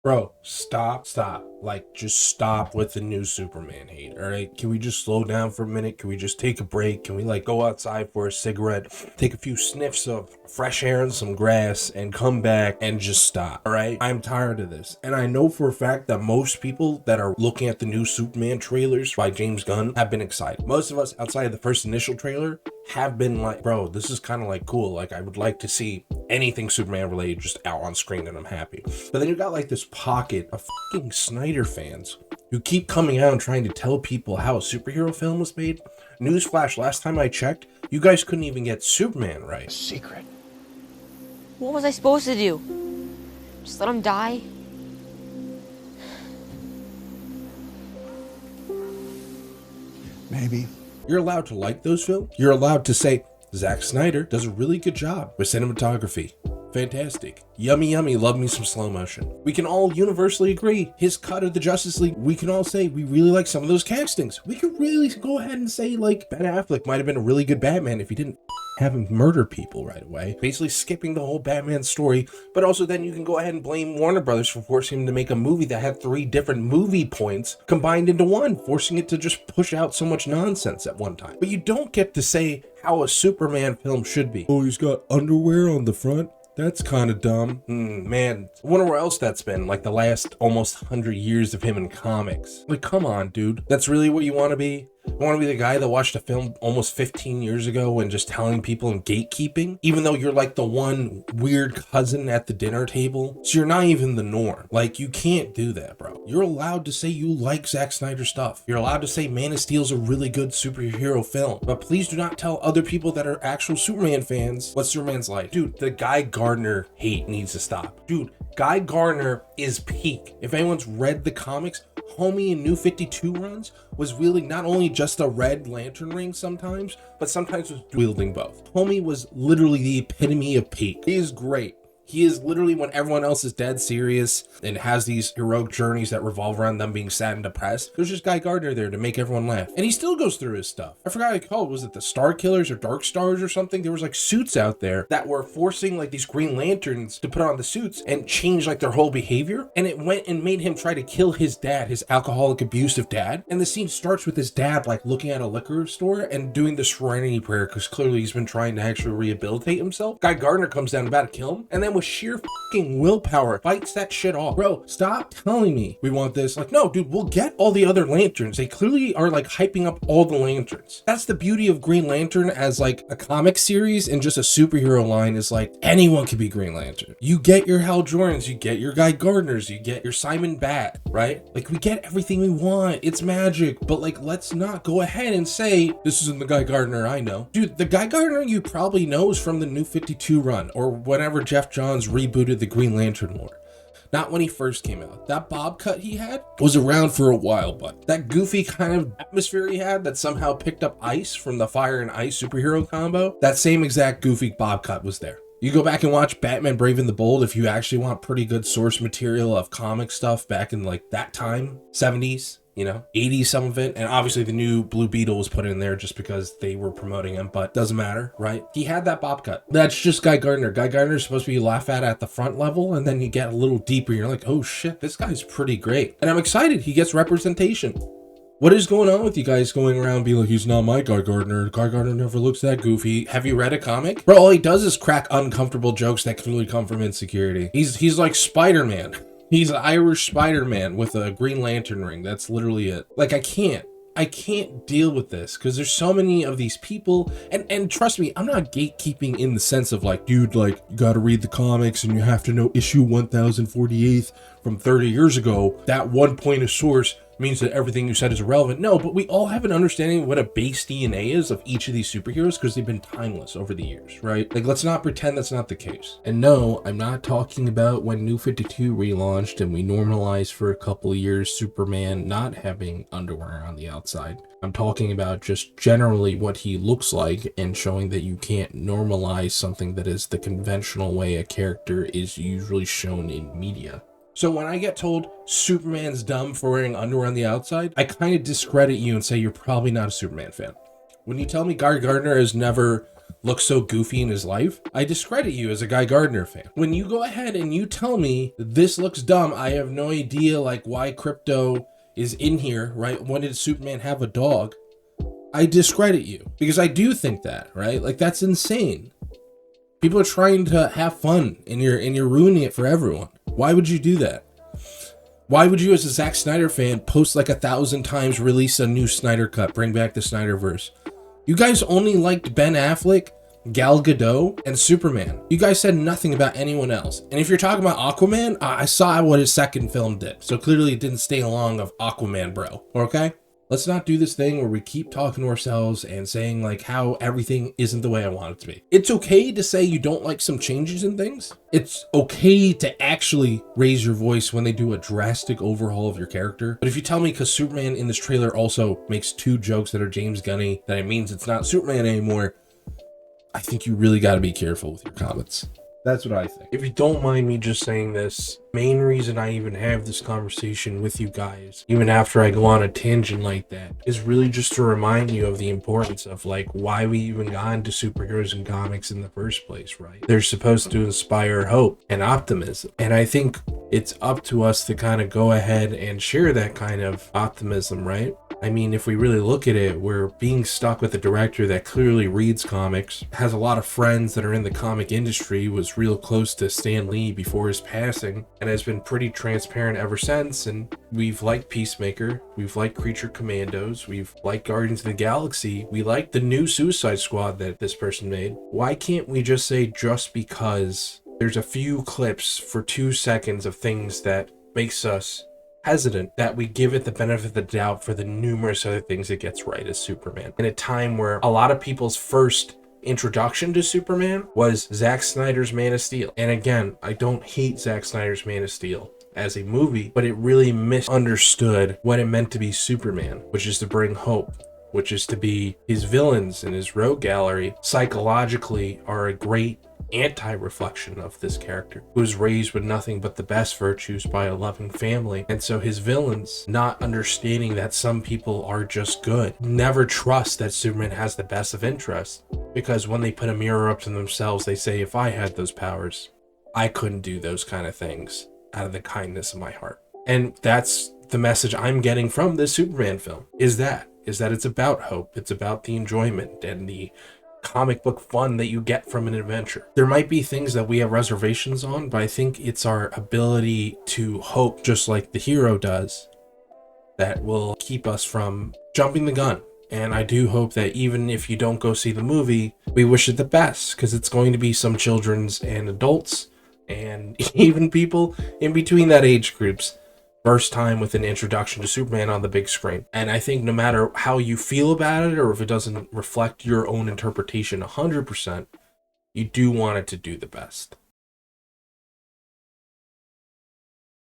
Bro, stop. Like, just stop with the new Superman hate, all right? Can we just slow down for a minute? Can we just take a break? Can we, like, go outside for a cigarette, take a few sniffs of fresh air and some grass, and come back and just stop, all right? I'm tired of this. And I know for a fact that most people that are looking at the new Superman trailers by James Gunn have been excited. Most of us, outside of the first initial trailer, have been like, bro, this is kind of like cool. Like, I would like to see anything Superman related just out on screen, and I'm happy. But then you got like this pocket of fucking Snyder fans who keep coming out and trying to tell people how a superhero film was made. Newsflash, last time I checked, you guys couldn't even get Superman right. Secret. What was I supposed to do? Just let him die? Maybe. You're allowed to like those films. You're allowed to say, Zack Snyder does a really good job with cinematography. Fantastic. Yummy, yummy. Love me some slow motion. We can all universally agree his cut of the Justice League. We can all say we really like some of those castings. We could really go ahead and say, like, Ben Affleck might have been a really good Batman if he didn't have him murder people right away, basically skipping the whole Batman story. But also then you can go ahead and blame Warner Brothers for forcing him to make a movie that had 3 different movie points combined into one, forcing it to just push out so much nonsense at one time. But you don't get to say how a Superman film should be. Oh, he's got underwear on the front? That's kind of dumb. Man, I wonder where else that's been, like the last almost 100 years of him in comics. Like, come on, dude. That's really what you want to be? You want to be the guy that watched a film almost 15 years ago and just telling people in gatekeeping? Even though you're like the one weird cousin at the dinner table? So you're not even the norm. Like, you can't do that, bro. You're allowed to say you like Zack Snyder stuff. You're allowed to say Man of Steel's a really good superhero film. But please do not tell other people that are actual Superman fans what Superman's like. Dude, the Guy Gardner hate needs to stop. Dude, Guy Gardner is peak. If anyone's read the comics, homie in New 52 runs was wielding not only just a red lantern ring sometimes, but sometimes was wielding both. Homie was literally the epitome of peak. He is great. He is literally, when everyone else is dead serious and has these heroic journeys that revolve around them being sad and depressed, there's just Guy Gardner there to make everyone laugh. And he still goes through his stuff. I forgot what he called. Was it the Star Killers or Dark Stars or something? There was like suits out there that were forcing like these Green Lanterns to put on the suits and change like their whole behavior. And it went and made him try to kill his dad, his alcoholic, abusive dad. And the scene starts with his dad like looking at a liquor store and doing the Serenity Prayer because clearly he's been trying to actually rehabilitate himself. Guy Gardner comes down about to kill him, and then with sheer fucking willpower fights that shit off. Bro, stop telling me we want this. Like, no, dude, we'll get all the other lanterns. They clearly are like hyping up all the lanterns. That's the beauty of Green Lantern as like a comic series, and just a superhero line is like anyone can be Green Lantern. You get your Hal Jordans, you get your Guy Gardners, you get your Simon Bat, right? Like, we get everything we want. It's magic. But like, let's not go ahead and say this isn't the Guy Gardner I know. Dude, the Guy Gardner you probably know is from the New 52 run, or whenever Jeff Johns rebooted the Green Lantern lore. Not when he first came out. That bob cut he had was around for a while, but that goofy kind of atmosphere he had that somehow picked up ice from the fire and ice superhero combo, that same exact goofy bob cut was there. You go back and watch Batman Brave and the Bold if you actually want pretty good source material of comic stuff back in like that time, 70s. 80s, some of it. And obviously the new Blue Beetle was put in there just because they were promoting him, but doesn't matter, right? He had that bob cut. That's just Guy Gardner. Guy Gardner is supposed to be laughed at the front level, and then you get a little deeper. You're like, oh shit, this guy's pretty great. And I'm excited he gets representation. What is going on with you guys going around being like, he's not my Guy Gardner. Guy Gardner never looks that goofy. Have you read a comic? Bro, all he does is crack uncomfortable jokes that clearly come from insecurity. He's like Spider-Man. He's an Irish Spider-Man with a Green Lantern ring. That's literally it. Like, I can't deal with this because there's so many of these people, and trust me, I'm not gatekeeping in the sense of like, dude, like, you gotta read the comics and you have to know issue 1048 from 30 years ago. That one point of source means that everything you said is irrelevant. No, but we all have an understanding of what a base DNA is of each of these superheroes because they've been timeless over the years, right? Like, let's not pretend that's not the case. And no, I'm not talking about when New 52 relaunched and we normalized for a couple of years Superman not having underwear on the outside. I'm talking about just generally what he looks like and showing that you can't normalize something that is the conventional way a character is usually shown in media. So when I get told Superman's dumb for wearing underwear on the outside, I kind of discredit you and say you're probably not a Superman fan. When you tell me Guy Gardner has never looks so goofy in his life, I discredit you as a Guy Gardner fan. When you go ahead and you tell me this looks dumb, I have no idea like why Crypto is in here, right? When did Superman have a dog? I discredit you because I do think that, right? Like that's insane. People are trying to have fun and you're ruining it for everyone. Why would you do that? Why would you, as a Zack Snyder fan, post like 1,000 times, release a new Snyder cut, bring back the Snyderverse? You guys only liked Ben Affleck, Gal Gadot, and Superman. You guys said nothing about anyone else. And if you're talking about Aquaman, I saw what his second film did. So clearly it didn't stay along of Aquaman, bro. Okay? Let's not do this thing where we keep talking to ourselves and saying like how everything isn't the way I want it to be. It's okay to say you don't like some changes in things. It's okay to actually raise your voice when they do a drastic overhaul of your character. But if you tell me because Superman in this trailer also makes 2 jokes that are James Gunny, that it means it's not Superman anymore, I think you really got to be careful with your comments. That's what I think. If you don't mind me just saying this, main reason I even have this conversation with you guys, even after I go on a tangent like that, is really just to remind you of the importance of like why we even got into superheroes and comics in the first place, right? They're supposed to inspire hope and optimism. And I think it's up to us to kind of go ahead and share that kind of optimism, right? I mean, if we really look at it, we're being stuck with a director that clearly reads comics, has a lot of friends that are in the comic industry, was real close to Stan Lee before his passing, and has been pretty transparent ever since. And we've liked Peacemaker, we've liked Creature Commandos, we've liked Guardians of the Galaxy, we like the new Suicide Squad that this person made. Why can't we just say just because there's a few clips for 2 seconds of things that makes us hesitant, that we give it the benefit of the doubt for the numerous other things it gets right as Superman? In a time where a lot of people's first introduction to Superman was Zack Snyder's Man of Steel. And again, I don't hate Zack Snyder's Man of Steel as a movie, but it really misunderstood what it meant to be Superman, which is to bring hope, which is to be his villains and his rogue gallery psychologically are a great anti-reflection of this character who was raised with nothing but the best virtues by a loving family. And so his villains, not understanding that some people are just good, never trust that Superman has the best of interest, because when they put a mirror up to themselves, they say, if I had those powers, I couldn't do those kind of things out of the kindness of my heart. And that's the message I'm getting from this Superman film, is that it's about hope, it's about the enjoyment and the comic book fun that you get from an adventure. There might be things that we have reservations on, but I think it's our ability to hope, just like the hero does, that will keep us from jumping the gun. And I do hope that even if you don't go see the movie, we wish it the best, because it's going to be some children's and adults and even people in between that age groups first time with an introduction to Superman on the big screen. And I think no matter how you feel about it, or if it doesn't reflect your own interpretation 100%, you do want it to do the best.